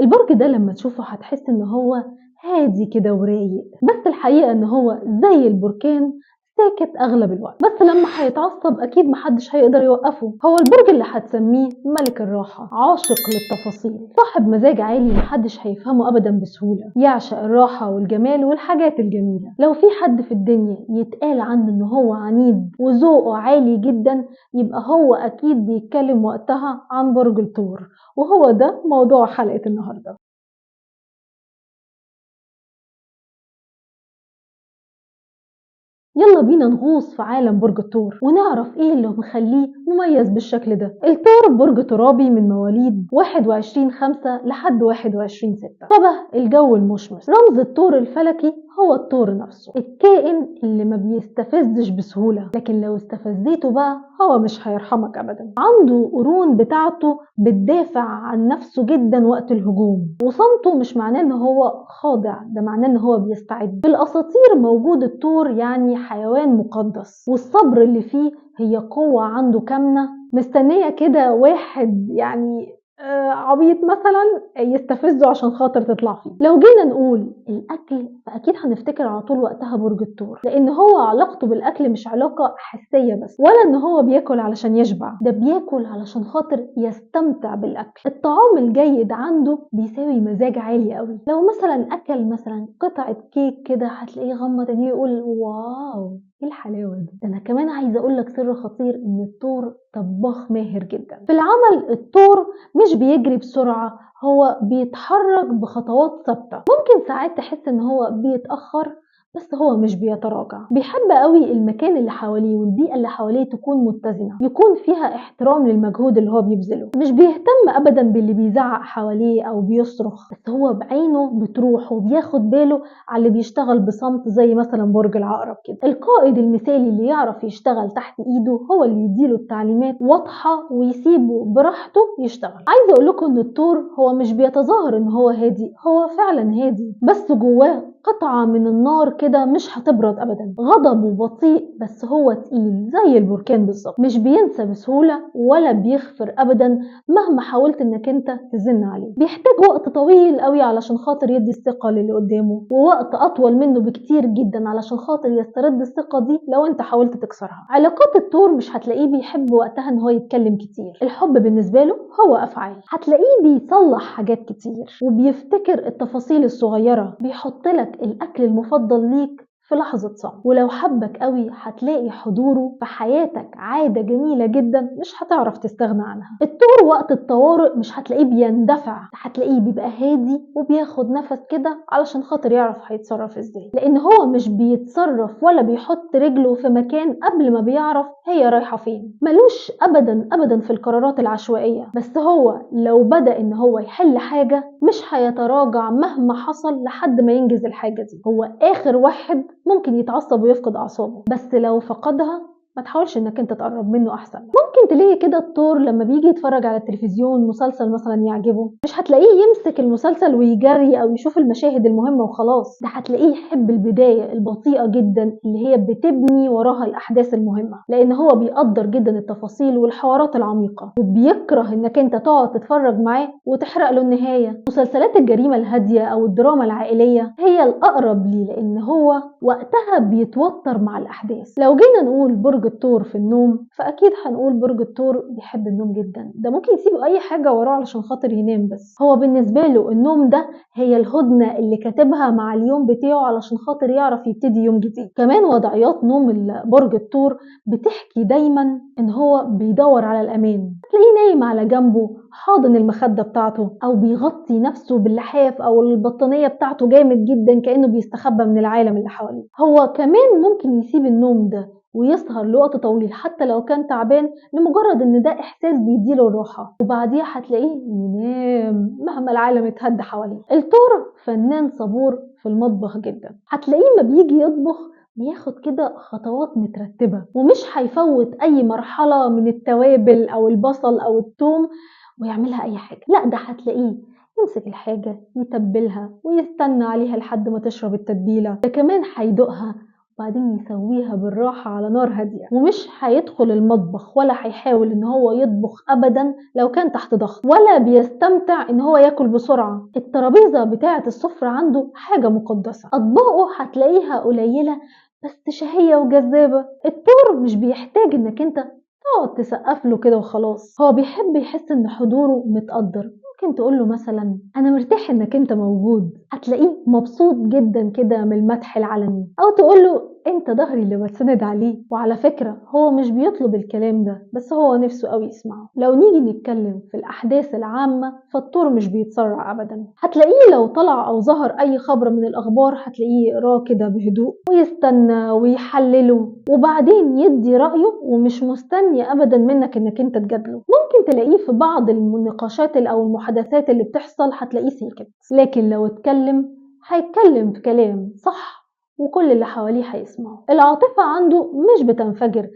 البرج ده لما تشوفه هتحس ان هو هادي كده ورايق، بس الحقيقة ان هو زي البركان ساكت اغلب الوقت، بس لما هيتعصب اكيد محدش هيقدر يوقفه. هو البرج اللي هتسميه ملك الراحة، عاشق للتفاصيل، صاحب مزاج عالي محدش هيفهمه ابدا بسهولة، يعشق الراحة والجمال والحاجات الجميلة. لو في حد في الدنيا يتقال عنه ان هو عنيد وذوقه عالي جدا، يبقى هو اكيد بيتكلم وقتها عن برج الثور، وهو ده موضوع حلقة النهاردة. يلا بينا نغوص في عالم برج الثور ونعرف ايه اللي مخليه مميز بالشكل ده. الثور برج ترابي من مواليد 21/5 لحد 21/6، شبه الجو المشمس. رمز الثور الفلكي هو الثور نفسه، الكائن اللي ما بيستفزش بسهولة، لكن لو استفزيته بقى هو مش هيرحمك ابدا. عنده قرون بتاعته بتدافع عن نفسه جدا وقت الهجوم، وصمته مش معناه ان هو خاضع، ده معناه ان هو بيستعد. في الاساطير موجود الثور يعني حيوان مقدس، والصبر اللي فيه هي قوة عنده كامنة مستنية كده واحد يعني عبيط مثلا يستفزه عشان خاطر تطلع فيه. لو جينا نقول الاكل فاكيد هنفتكر على طول وقتها برج الثور، لان هو علاقته بالاكل مش علاقة حسية بس، ولا ان هو بياكل علشان يشبع، ده بياكل علشان خاطر يستمتع بالاكل. الطعام الجيد عنده بيساوي مزاج عالي قوي. لو مثلا اكل مثلا قطعة كيك كده هتلاقيه غمض عينيه يقول واو ايه الحلاوه دي. ده انا كمان عايزه اقول لك سر خطير، ان الثور طباخ ماهر جدا في العمل. الثور مش بيجري بسرعه، هو بيتحرك بخطوات ثابته. ممكن ساعات تحس ان هو بيتاخر، بس هو مش بيتراجع. بيحب قوي المكان اللي حواليه والبيئه اللي حواليه تكون متزنه، يكون فيها احترام للمجهود اللي هو بيبذله. مش بيهتم ابدا باللي بيزعق حواليه او بيصرخ، بس هو بعينه بتروح وبياخد باله على اللي بيشتغل بصمت، زي مثلا برج العقرب كده. القائد المثالي اللي يعرف يشتغل تحت ايده هو اللي يديله التعليمات واضحة ويسيبه براحته يشتغل. عايزة اقول لكم ان الثور هو مش بيتظاهر ان هو هادي، هو فعلا هادي، بس جواه قطعة من النار كده مش هتبرد ابدا. غضبه بطيء بس هو تقيل زي البركان بالظبط، مش بينسى بسهولة ولا بيغفر ابدا مهما حاولت انك انت تزن عليه. بيحتاج وقت طويل قوي علشان خاطر يدي الثقة للي قدامه، ووقت اطول منه بكتير جدا علشان خاطر يسترد الثقة دي لو انت حاولت تكسرها. علاقات الثور مش هتلاقيه بيحب وقتها ان هو يتكلم كتير، الحب بالنسبة له هو افعال. هتلاقيه بيصلح حاجات كتير وبيفتكر التفاصيل الصغيرة، بيحط لك الاكل المفضل ليك في لحظة صمت، ولو حبك قوي هتلاقي حضوره في حياتك عادة جميلة جدا مش هتعرف تستغنى عنها. الثور وقت الطوارئ مش هتلاقيه بيندفع، هتلاقيه بيبقى هادي وبياخد نفس كده علشان خاطر يعرف هيتصرف ازاي، لان هو مش بيتصرف ولا بيحط رجله في مكان قبل ما بيعرف هي رايحة فين. ملوش ابدا ابدا في القرارات العشوائية، بس هو لو بدأ ان هو يحل حاجة مش هيتراجع مهما حصل لحد ما ينجز الحاجة دي. هو اخر واحد ممكن يتعصب ويفقد اعصابه، بس لو فقدها ما تحاولش انك انت تقرب منه احسن. ممكن تلاقي كده الثور لما بيجي يتفرج على التلفزيون مسلسل مثلا يعجبه، مش هتلاقيه يمسك المسلسل ويجري او يشوف المشاهد المهمة وخلاص، ده هتلاقيه يحب البداية البطيئة جدا اللي هي بتبني وراها الاحداث المهمة، لان هو بيقدر جدا التفاصيل والحوارات العميقة، وبيكره انك انت تقعد تتفرج معاه وتحرق له النهاية. مسلسلات الجريمة الهادية او الدراما العائلية هي الاقرب ليه، لان هو وقتها بيتوتر مع الاحداث. لو جينا نقول برج الثور في النوم فاكيد هنقول برج الثور بيحب النوم جدا، ده ممكن يسيب اي حاجه وراه علشان خاطر ينام، بس هو بالنسبه له النوم ده هي الهدنه اللي كاتبها مع اليوم بتاعه علشان خاطر يعرف يبتدي يوم جديد. كمان وضعيات نوم برج الثور بتحكي دايما ان هو بيدور على الامان، تلاقيه نايم على جنبه حاضن المخده بتاعته، او بيغطي نفسه باللحاف او البطانيه بتاعته جامد جدا كانه بيستخبى من العالم اللي حواليه. هو كمان ممكن يسيب النوم ده ويسهر لوقت طويل حتى لو كان تعبان، لمجرد ان ده احساس بيديله الراحه، وبعديها هتلاقيه ينام مهما العالم اتهد حواليه. الثور فنان صبور في المطبخ جدا، هتلاقيه ما بيجي يطبخ بياخد كده خطوات مترتبة، ومش هيفوت أي مرحلة من التوابل أو البصل أو الثوم ويعملها أي حاجة، لا ده هتلاقيه يمسك الحاجة يتبلها ويستنى عليها لحد ما تشرب التتبيلة، ده كمان هيدوقها وبعدين يسويها بالراحة على نار هادية، ومش هيدخل المطبخ ولا هيحاول ان هو يطبخ ابدا لو كان تحت ضغط، ولا بيستمتع ان هو ياكل بسرعة. الترابيزة بتاعة السفرة عنده حاجة مقدسة، اطباقه هتلاقيها قليلة بس شهية وجذابة. الطور مش بيحتاج انك انت تقعد تسقف له كده وخلاص، هو بيحب يحس ان حضوره متقدر. ممكن تقول له مثلا انا مرتاح انك انت موجود، هتلاقيه مبسوط جدا كده من المدح العلني. او تقول له انت ظهري اللي بتسند عليه. وعلى فكرة هو مش بيطلب الكلام ده، بس هو نفسه قوي يسمعه. لو نيجي نتكلم في الاحداث العامة فالطور مش بيتسرع ابدا، هتلاقيه لو طلع او ظهر اي خبر من الاخبار هتلاقيه يقراه كده بهدوء ويستنى ويحلله وبعدين يدي رأيه، ومش مستني ابدا منك انك انت تجادله. ممكن تلاقيه في بعض النقاشات او المحادثات اللي بتحصل هتلاقيه ساكت، لكن لو اتكلم هيتكلم في كلام صح وكل اللي حواليه هيسمعوا. العاطفة عنده مش بتنفجر،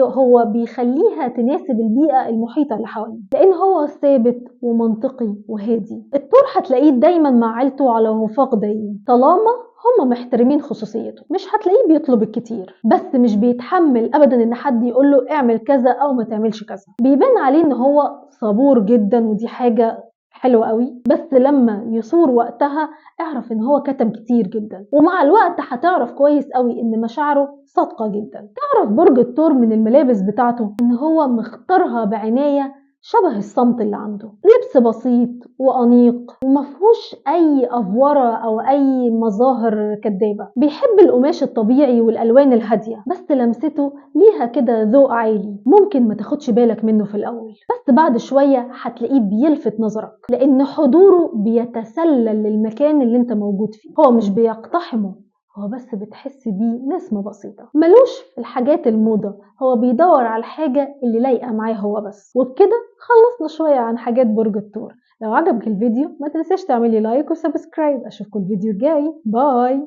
هو بيخليها تناسب البيئة المحيطة اللي حواليه، لأن هو ثابت ومنطقي وهادي. الطور هتلاقيه دايما مع عيلته على وفاق دايم طالما هما محترمين خصوصيته. مش هتلاقيه بيطلب الكتير، بس مش بيتحمل ابدا ان حد يقول له اعمل كذا او ما تعملش كذا. بيبان عليه ان هو صبور جدا، ودي حاجة حلوة قوي، بس لما يثور وقتها اعرف ان هو كتم كتير جدا، ومع الوقت هتعرف كويس قوي ان مشاعره صادقة جدا. تعرف برج الثور من الملابس بتاعته ان هو مختارها بعناية شبه الصمت اللي عنده، لبس بسيط وأنيق ومفهوش أي أفورة أو أي مظاهر كدابة. بيحب القماش الطبيعي والألوان الهادية، بس لمسته ليها كده ذوق عالي ممكن ما تاخدش بالك منه في الأول، بس بعد شوية هتلاقيه بيلفت نظرك لأن حضوره بيتسلل للمكان اللي انت موجود فيه. هو مش بيقتحمه، هو بس بتحس بيه نسمة بسيطة. ملوش في الحاجات الموضة، هو بيدور على الحاجة اللي لايقة معاه هو بس. وبكده خلصنا شوية عن حاجات برج الثور. لو عجبك الفيديو ما تنساش تعملي لايك وسبسكرايب. اشوفكم الفيديو الجاي. باي.